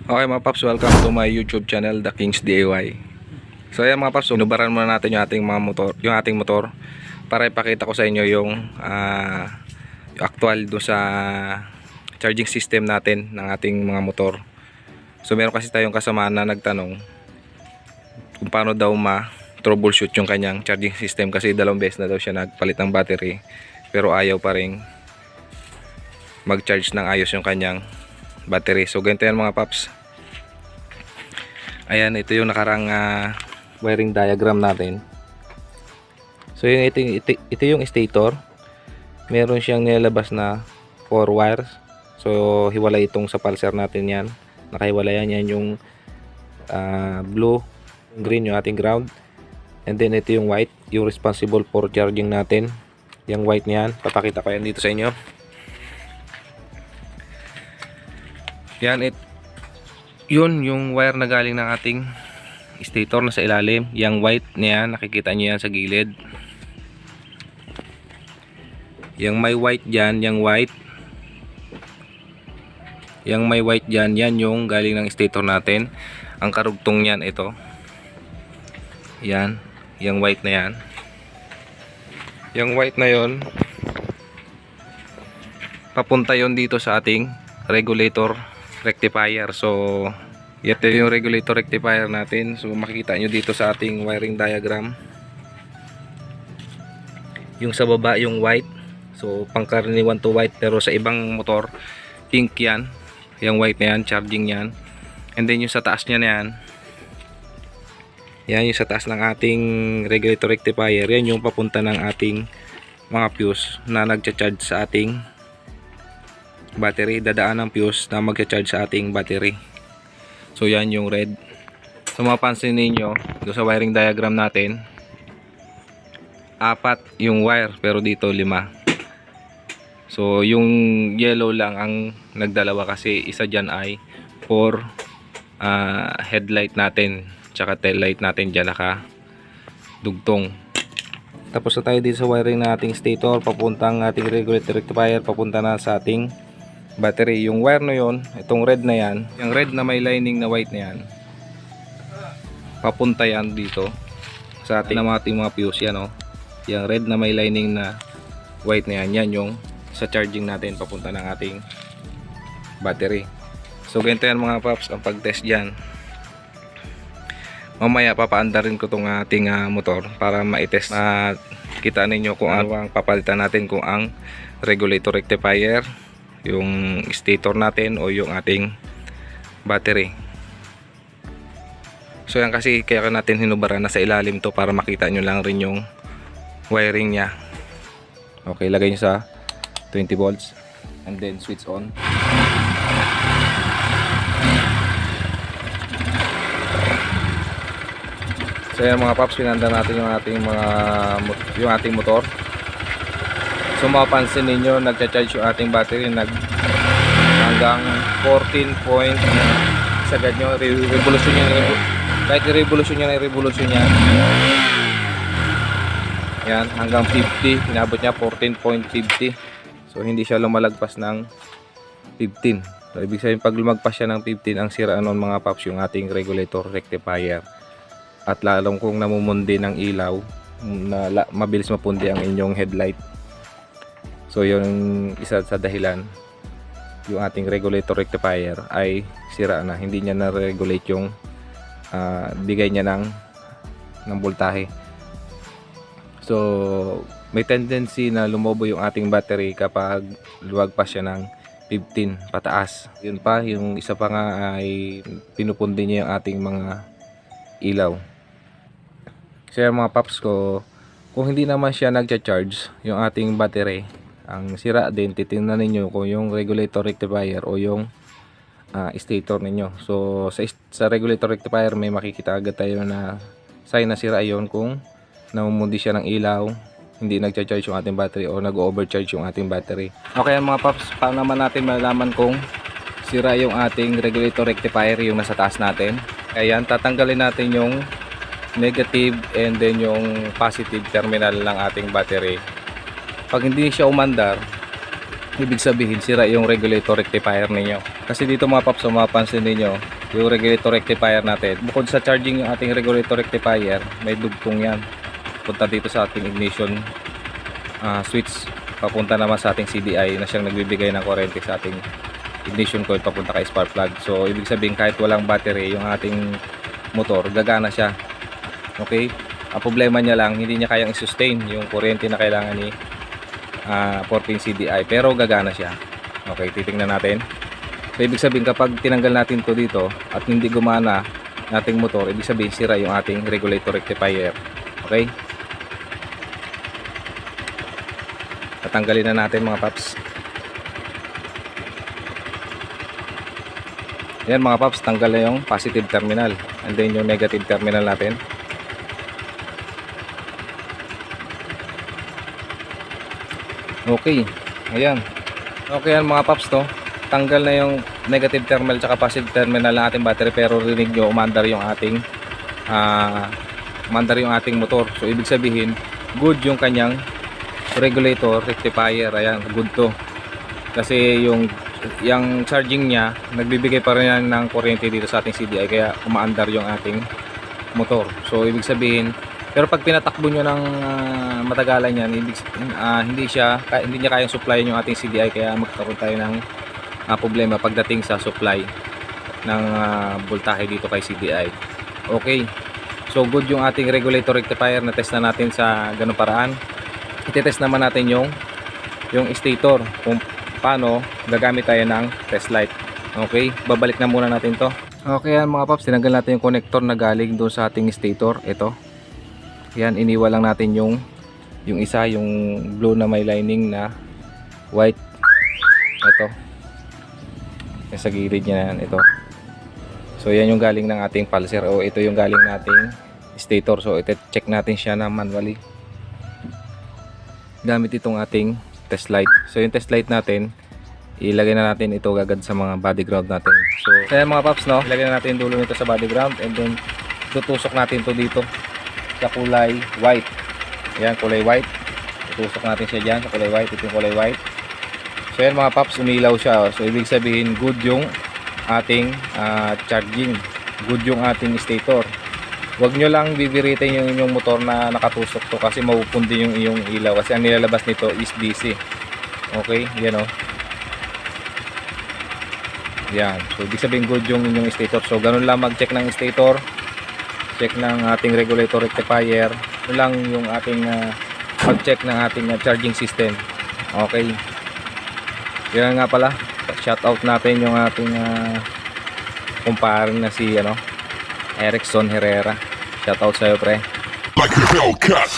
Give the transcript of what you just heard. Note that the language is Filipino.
Okay mga paps, welcome to my YouTube channel, The Kings DIY. So ayan mga paps, inubaran muna natin yung ating motor para ipakita ko sa inyo yung actual do sa charging system natin ng ating mga motor. So meron kasi tayong kasama na nagtanong kung paano daw ma-troubleshoot yung kanyang charging system, kasi dalawang beses na daw siya nagpalit ng battery pero ayaw pa rin mag-charge ng ayos yung kanyang battery. So ganito yan mga paps. Ayan, ito yung nakarang wiring diagram natin. So ito yung stator. Meron siyang nilalabas na 4 wires. So hiwalay itong sa pulsar natin yan. Nakahiwalayan yan yung blue, green yung ating ground. And then ito yung white, yung responsible for charging natin. Yung white niyan, papakita ko yan dito sa inyo. Yan, yun yung wire na galing ng ating stator na sa ilalim. Yang white niyan, nakikita nyo yan sa gilid. Yang may white dyan, yang may white dyan, yan yung galing ng stator natin. Ang karugtong niyan ito. Yan, yung white na yan. Yung white na yon, papunta yon dito sa ating regulator rectifier. So ito yung regulator rectifier natin. So makikita nyo dito sa ating wiring diagram, yung sa baba yung white, so pangkaraniwan to white, pero sa ibang motor pink yan, yung white na yan, charging yan. And then yung sa taas nya na yan, yan yung sa taas ng ating regulator rectifier, yan yung papunta ng ating mga fuse na nagcha-charge sa ating battery. Dadaan ng fuse na magcha-charge sa ating battery. So yan yung red. So mapapansin ninyo doon sa wiring diagram natin, 4 yung wire pero dito 5. So yung yellow lang ang nagdalawa kasi isa dyan ay for headlight natin, tsaka tail light natin dyan naka dugtong. Tapos na tayo dito sa wiring na ating stator, papuntang ating regulator rectifier, papunta na sa ating battery. Yung wire na yon, itong red na yan, yung red na may lining na white na yan, papunta yan dito sa ating mga fuse yan, oh. Yung red na may lining na white na yan, yan yung sa charging natin, papunta ng ating battery. So ganito yan mga paps ang pag-test dyan. Mamaya papaanda rin ko itong ating motor para ma-test na kita ninyo kung ano ang papalitan natin, kung ang regulator rectifier, yung stator natin, o yung ating battery. So yan kasi kaya natin hinubaran na sa ilalim to para makita nyo lang rin yung wiring nya. Okay, lagay nyo sa 20 volts and then switch on. So yan mga paps, pinanda natin yung ating motor. So mapapansin ninyo, nagcha-charge yung ating battery hanggang 14 point. Sagad nyo, revolution niya, kahit i-revolution niya, yan, hanggang 50, inabot niya 14.50. So hindi siya lumalagpas ng 15. So ibig sabihin pag lumagpas siya ng 15, ang sira nun mga paps yung ating regulator rectifier. At lalong kung namumundi ng ilaw, mabilis mapundi ang inyong headlight. So yung isa sa dahilan, yung ating regulator rectifier ay sira na, hindi niya na-regulate yung bigay niya ng voltahe. So may tendency na lumobo yung ating battery kapag luwagpas siya ng 15 pataas. Yun pa, yung isa pa nga ay pinupundi niya yung ating mga ilaw. So yung mga paps ko, kung hindi naman siya nagcha-charge yung ating battery, ang sira din, titingnan ninyo kung yung regulator rectifier o yung stator ninyo. So sa regulator rectifier may makikita agad tayo na sign na sira yon kung namumundi siya ng ilaw, hindi nagcha-charge yung ating battery o nag-overcharge yung ating battery. Okay mga paps, paano naman natin malalaman kung sira yung ating regulator rectifier, yung nasa taas natin? Ayan, tatanggalin natin yung negative and then yung positive terminal ng ating battery. Pag hindi siya umandar, ibig sabihin sira yung regulator rectifier ninyo. Kasi dito mga paps, mapapansin ninyo yung regulator rectifier natin. Bukod sa charging yung ating regulator rectifier, may dugtong yan. Punta dito sa ating ignition switch. Papunta naman sa ating CDI na siyang nagbibigay ng kuryente sa ating ignition coil papunta kay spark plug. So ibig sabihin kahit walang battery yung ating motor, gagana siya. Okay? Ang problema niya lang, hindi niya kayang i-sustain yung kuryente na kailangan ni 4-pin CDI, pero gagana siya. Okay, titingnan natin. So ibig sabihin kapag tinanggal natin to dito at hindi gumana nating motor, ibig sabihin sira yung ating regulator rectifier. Okay? Tatanggalin na natin mga paps. Yan mga paps, tanggal na yung positive terminal and then yung negative terminal natin. Okay, ayan. Okay yan mga paps, to tanggal na yung negative terminal tsaka positive terminal ng ating battery, pero rinig nyo umandar yung ating motor. So ibig sabihin good yung kanyang regulator rectifier. Ayan, good to, kasi yung charging niya nagbibigay pa rin yan ng kuryente dito sa ating CDI, kaya umaandar yung ating motor. So ibig sabihin, pero pag pinatakbo nyo ng matagalan yan, hindi niya kayang supplyan yung ating CDI, kaya magkakaroon tayo ng problema pagdating sa supply ng voltahe dito kay CDI. Okay, so good yung ating regulator rectifier na test na natin sa ganung paraan. Itetest naman natin yung stator, kung paano gagamit tayo ng test light. Okay, babalik na muna natin to. Okay yan mga paps, tinanggal natin yung connector na galing doon sa ating stator. Ito yan, iniwan lang natin yung isa, yung blue na may lining na white. Ito sa gilid niya yan, ito. So yan yung galing ng ating pulser, o ito yung galing nating stator. So ito, check natin siya na manually gamit itong ating test light. So yung test light natin, ilagay na natin ito agad sa mga body ground natin. So ayan mga paps, no, ilagay na natin yung dulo nito sa body ground, and then tutusok natin to dito sa kulay white. Ayan, kulay white. Tutusok natin siya dyan sa kulay white. Ito yung kulay white. So yan mga paps, umilaw siya. So ibig sabihin good yung ating charging, good yung ating stator. Huwag nyo lang bibiritin yung inyong motor na nakatusok to, kasi mapupundi yung iyong ilaw, kasi ang nilalabas nito is DC. Okay, yan o. Yan, so ibig sabihin good yung inyong stator. So ganun lang mag-check ng stator, check ng ating regulator rectifier. Ito lang yung ating mag-check ng ating charging system. Okay, yan nga pala, shout out natin yung ating kumparing na si Erickson Herrera. Shout out sa'yo, pre. Like a Hellcat.